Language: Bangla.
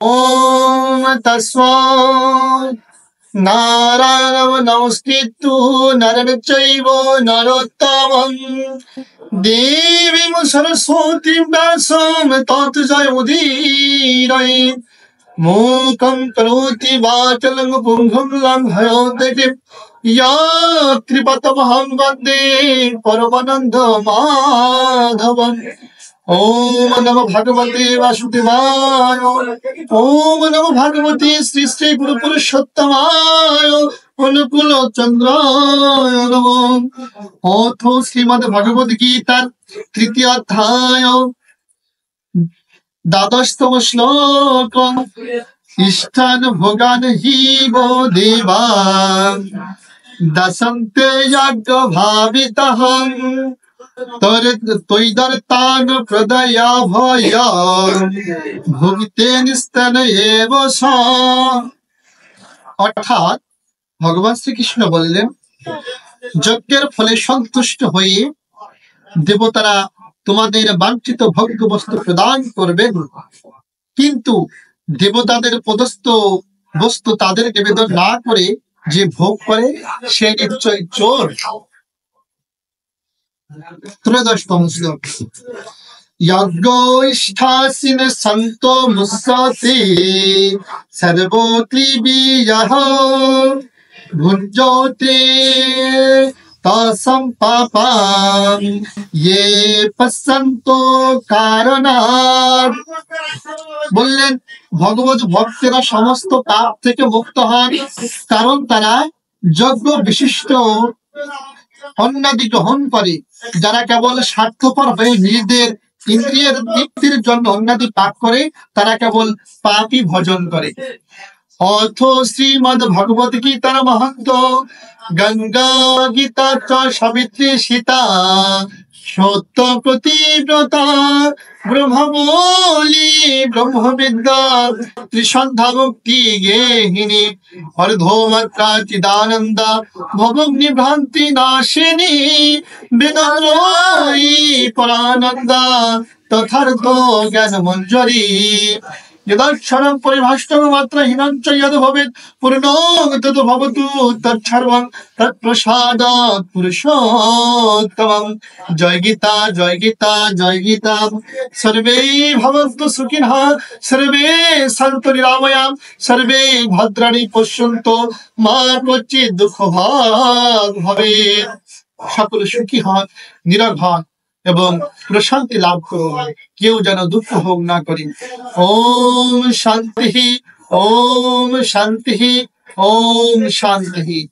ओम तस्मात् नारायणं नमस्कृत्य नरं चैव नरोत्तमं देवीं सरस्वतीं व्यासं ततो जयमुदीरयेत् मूकं करोति वाचालं पुंगं लङ्घयते या कृपतमहं वन्दे परमानन्दमाधवम्। ओम नमो भगवते वासुदेवाय। ओम नमो भगवते श्री श्री गुरु पुरुषोत्तमाय अनुकूल चंद्राय नमः। अथ श्रीमद् भगवद गीता तृतीय अध्याय द्वादशतम श्लोक। इष्टान् भोगान् हि वो देवा दशन्ते यज्ञ भावितः तैदर्तान् प्रदया भय भुगते निस्तन एव स। অর্থাৎ ভগবান শ্রীকৃষ্ণ বললেন, যজ্ঞের ফলে সন্তুষ্ট হয়ে দেবতারা তোমাদের বাঞ্ছিত ভোগ্য বস্তু প্রদান করবেন, কিন্তু দেবতাদের প্রদত্ত বস্তু তাদের নিবেদন না করে যে ভোগ করে সে নিশ্চয় চোর। ত্রয়োদশতম শ্লোক। यज्ञोष्ठासिन सन्तो मुत्सते सर्वोत्रिभियः भुञ्जते तसं पापं ये पश्यन्तो कारणात्। বললেন, ভগবত ভক্তেরা সমস্ত পাপ থেকে মুক্ত হন, কারণ তারা যজ্ঞ বিশিষ্ট অন্নাদি গ্রহণ করে। যারা কেবল স্বার্থপর হয়ে নিজেদের ইন্দ্রিয়ের তৃপ্তির জন্য অন্নাদি পাপ করে, তারা কেবল পাপই ভজন করে। অথ শ্রীমদ্ ভগবত গীতার মহন্ত গঙ্গা গীতা চ সাবিত্রী সীতা সত্য প্রতিব্রতা ব্রহ্মমৌলি ব্রহ্মবিদ্যা ত্রিসন্ধ্যা মুক্তি গেহিনী অর্ধমাত্রা চিদানন্দা ভবগ্নি ভ্রান্তি নাশিনী বেদান্তি পরানন্দা তথার্থ জ্ঞান মঞ্জরি यदक्षरं परिभाषितं मात्रहीनं च यद् भवेत् पूर्णं तद् भवतु तत्सर्वं तत्प्रसादात् पुरुषोत्तमं। जय गीता जय गीता जय गीता। सर्वे भवन्तु सुखिनः सर्वे सन्तु निरामयां सर्वे भद्राणि पश्यन्तु मा कश्चित् दुःखभाग् भवेत्। সকলে সুখী হন, নীরব হন এবং প্রশান্তি লাভ করুন, কেউ যেন দুঃখ ভোগ না করে। ওম শান্তি ওম শান্তি ওম শান্তি।